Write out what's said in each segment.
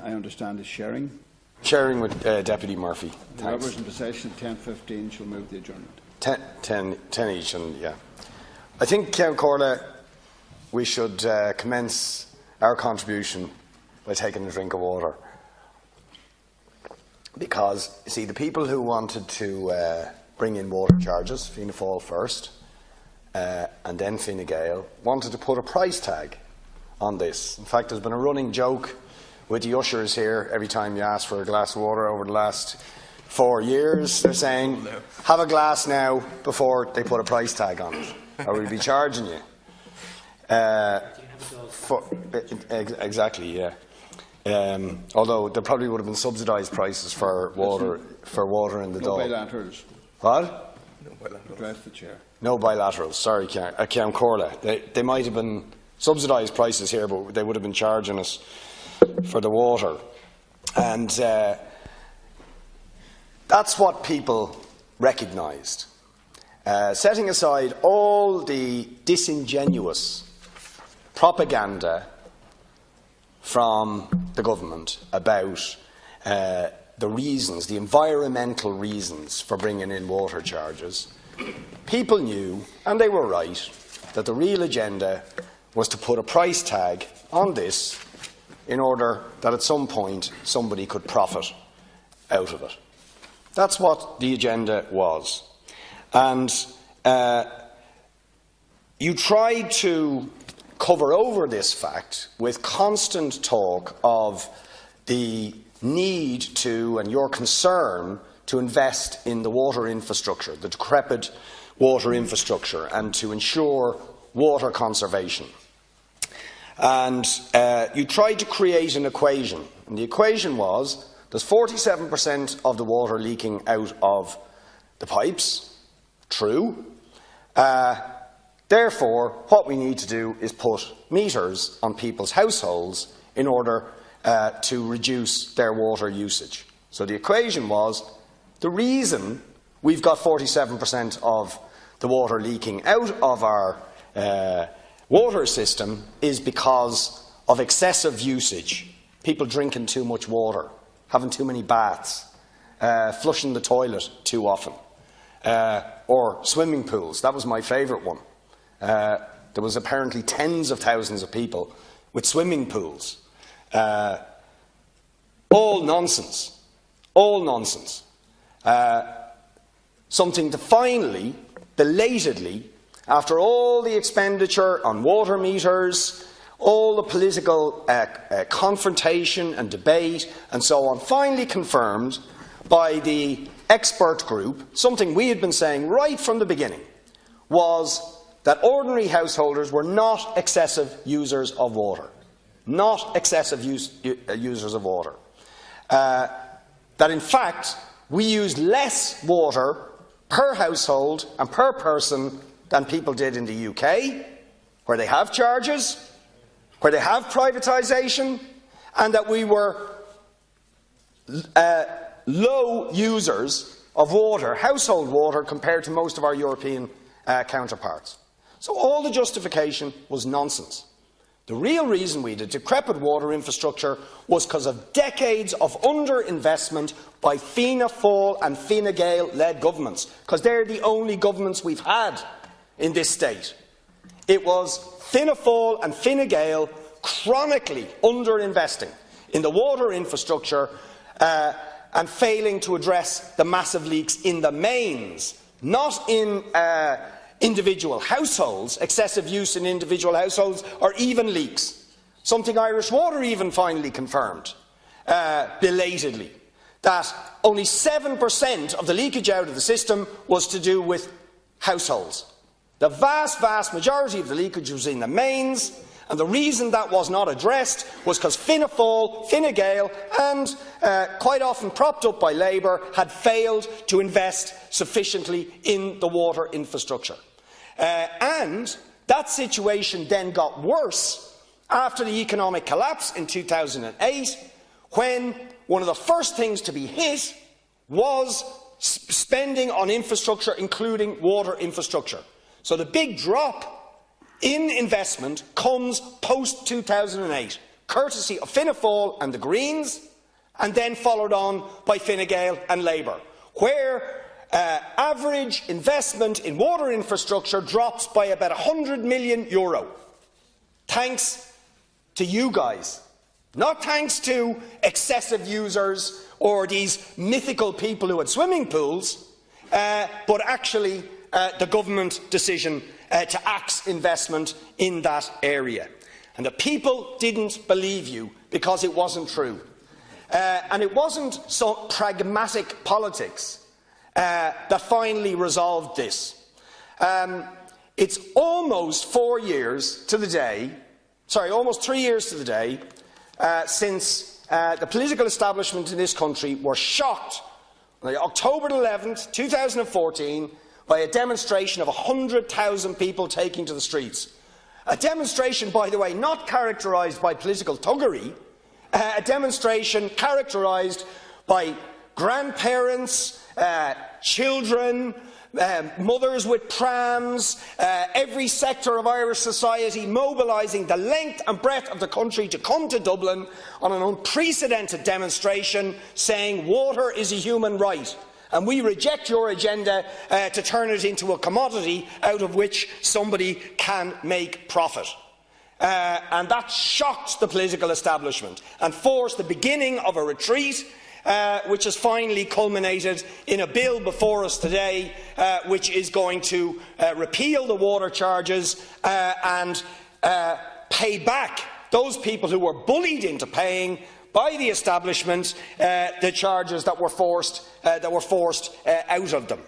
I understand, is sharing. Sharing with Deputy Murphy. The members in possession at 10:15 shall move the adjournment. 10 each, and yeah. I think, Corla, we should commence our contribution by taking a drink of water. Because, you see, the people who wanted to bring in water charges, Fianna Fáil first, and then Fine Gael, wanted to put a price tag on this. In fact, there's been a running joke with the ushers here every time you ask for a glass of water over the last 4 years. They're saying, have a glass now before they put a price tag on it, or we'll be charging you. Exactly, yeah. Although there probably would have been subsidised prices for water in the Dáil. No bilaterals. What? No bilaterals. Address the chair. No bilaterals. Sorry, Ceann Corla. They might have been subsidised prices here, but they would have been charging us for the water, and that's what people recognised. Setting aside all the disingenuous propaganda from the government about the reasons, the environmental reasons for bringing in water charges, people knew, and they were right, that the real agenda was to put a price tag on this in order that at some point somebody could profit out of it. That's what the agenda was. And you tried to cover over this fact with constant talk of the need to, and your concern, to invest in the water infrastructure, the decrepit water infrastructure, and to ensure water conservation. And you tried to create an equation, and the equation was there's 47% of the water leaking out of the pipes. True. Therefore, what we need to do is put meters on people's households in order to reduce their water usage. So the equation was the reason we've got 47% of the water leaking out of our water system is because of excessive usage. People drinking too much water, having too many baths, flushing the toilet too often, or swimming pools. That was my favourite one. There was apparently tens of thousands of people with swimming pools. All nonsense. All nonsense. Something to finally, belatedly, after all the expenditure on water meters, all the political confrontation and debate and so on, finally confirmed by the expert group, something we had been saying right from the beginning, was that ordinary householders were not excessive users of water. Not excessive users of water. That in fact, we used less water per household and per person than people did in the UK, where they have charges, where they have privatisation, and that we were low users of water, household water, compared to most of our European counterparts. So all the justification was nonsense. The real reason we had a decrepit water infrastructure was because of decades of underinvestment by Fianna Fáil and Fine Gael-led governments, because they're the only governments we've had in this state. It was Fianna Fáil and Fine Gael chronically underinvesting in the water infrastructure and failing to address the massive leaks in the mains, not in individual households, excessive use in individual households, or even leaks. Something Irish Water even finally confirmed, belatedly, that only 7% of the leakage out of the system was to do with households. The vast, vast majority of the leakage was in the mains, and the reason that was not addressed was because Fianna Fáil, Fine Gael, and quite often propped up by Labour, had failed to invest sufficiently in the water infrastructure. And that situation then got worse after the economic collapse in 2008, when one of the first things to be hit was spending on infrastructure, including water infrastructure. So the big drop in investment comes post-2008, courtesy of Fianna Fáil and the Greens, and then followed on by Fine Gael and Labour, where average investment in water infrastructure drops by about €100 million, thanks to you guys, not thanks to excessive users or these mythical people who had swimming pools, but actually the government decision to axe investment in that area. And the people didn't believe you because it wasn't true. And it wasn't some pragmatic politics that finally resolved this. It's almost 4 years to the day, almost 3 years to the day, since the political establishment in this country were shocked on October 11th, 2014, by a demonstration of 100,000 people taking to the streets. A demonstration, by the way, not characterised by political thuggery, a demonstration characterised by grandparents, children, mothers with prams, every sector of Irish society mobilising the length and breadth of the country to come to Dublin on an unprecedented demonstration saying water is a human right. And we reject your agenda to turn it into a commodity out of which somebody can make profit. And that shocked the political establishment and forced the beginning of a retreat, which has finally culminated in a bill before us today, which is going to repeal the water charges and pay back those people who were bullied into paying by the establishment the charges that were forced out of them.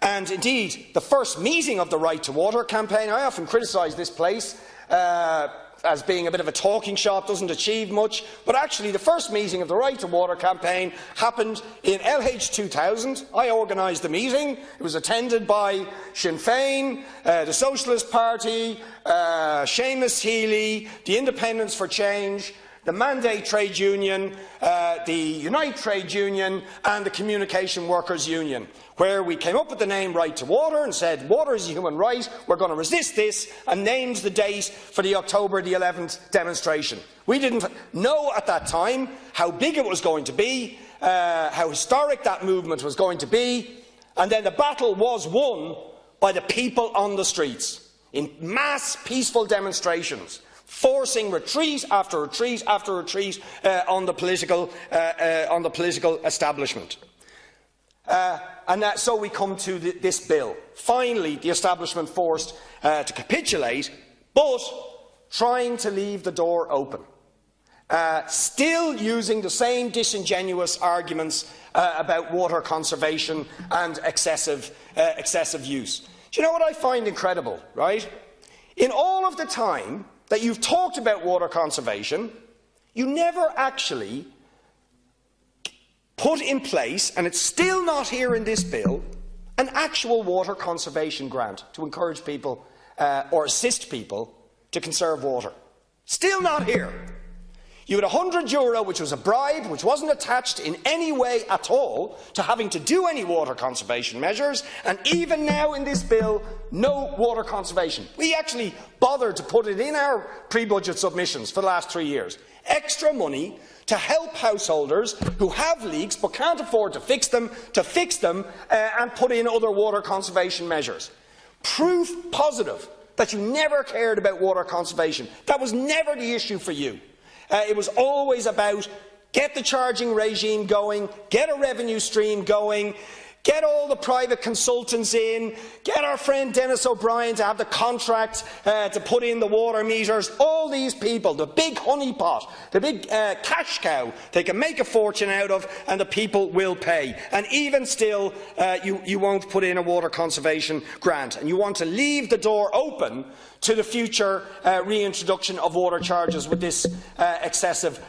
And indeed, the first meeting of the Right to Water campaign, I often criticise this place as being a bit of a talking shop, doesn't achieve much, but actually the first meeting of the Right to Water campaign happened in LH 2000. I organised the meeting. It was attended by Sinn Féin, the Socialist Party, Seamus Healy, the Independents for Change, the Mandate Trade Union, the Unite Trade Union and the Communication Workers Union, where we came up with the name Right to Water and said water is a human right, we're going to resist this, and named the date for the October the 11th demonstration. We didn't know at that time how big it was going to be, how historic that movement was going to be, and then the battle was won by the people on the streets in mass peaceful demonstrations, forcing retreat after retreat after retreat on the political establishment. So we come to this bill. Finally, the establishment forced to capitulate, but trying to leave the door open. Still using the same disingenuous arguments about water conservation and excessive use. Do you know what I find incredible, right? In all of the time that you've talked about water conservation, you never actually put in place, and it's still not here in this bill, an actual water conservation grant to encourage people or assist people to conserve water. Still not here. You had €100, which was a bribe, which wasn't attached in any way at all to having to do any water conservation measures, and even now in this bill, no water conservation. We actually bothered to put it in our pre-budget submissions for the last 3 years. Extra money to help householders who have leaks but can't afford to fix them and put in other water conservation measures. Proof positive that you never cared about water conservation. That was never the issue for you. It was always about get the charging regime going, get a revenue stream going, get all the private consultants in, get our friend Dennis O'Brien to have the contract to put in the water meters. All these people, the big honeypot, the big cash cow they can make a fortune out of, and the people will pay. And even still, you won't put in a water conservation grant, and you want to leave the door open to the future reintroduction of water charges with this excessive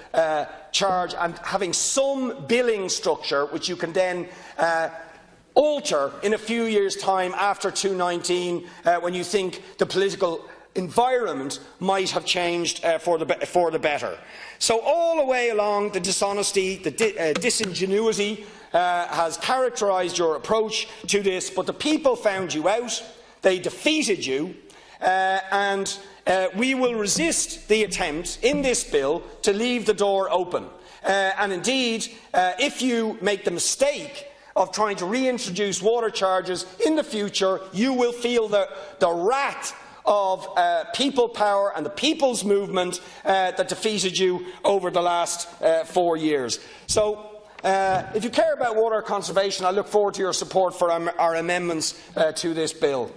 charge, and having some billing structure which you can then alter in a few years' time after 2019, when you think the political environment might have changed for the better. So all the way along, the dishonesty, the disingenuity has characterised your approach to this, but the people found you out, they defeated you, and we will resist the attempt in this bill to leave the door open. And indeed, if you make the mistake of trying to reintroduce water charges in the future, you will feel the wrath of people power and the people's movement that defeated you over the last 4 years. So, if you care about water conservation, I look forward to your support for our amendments to this bill.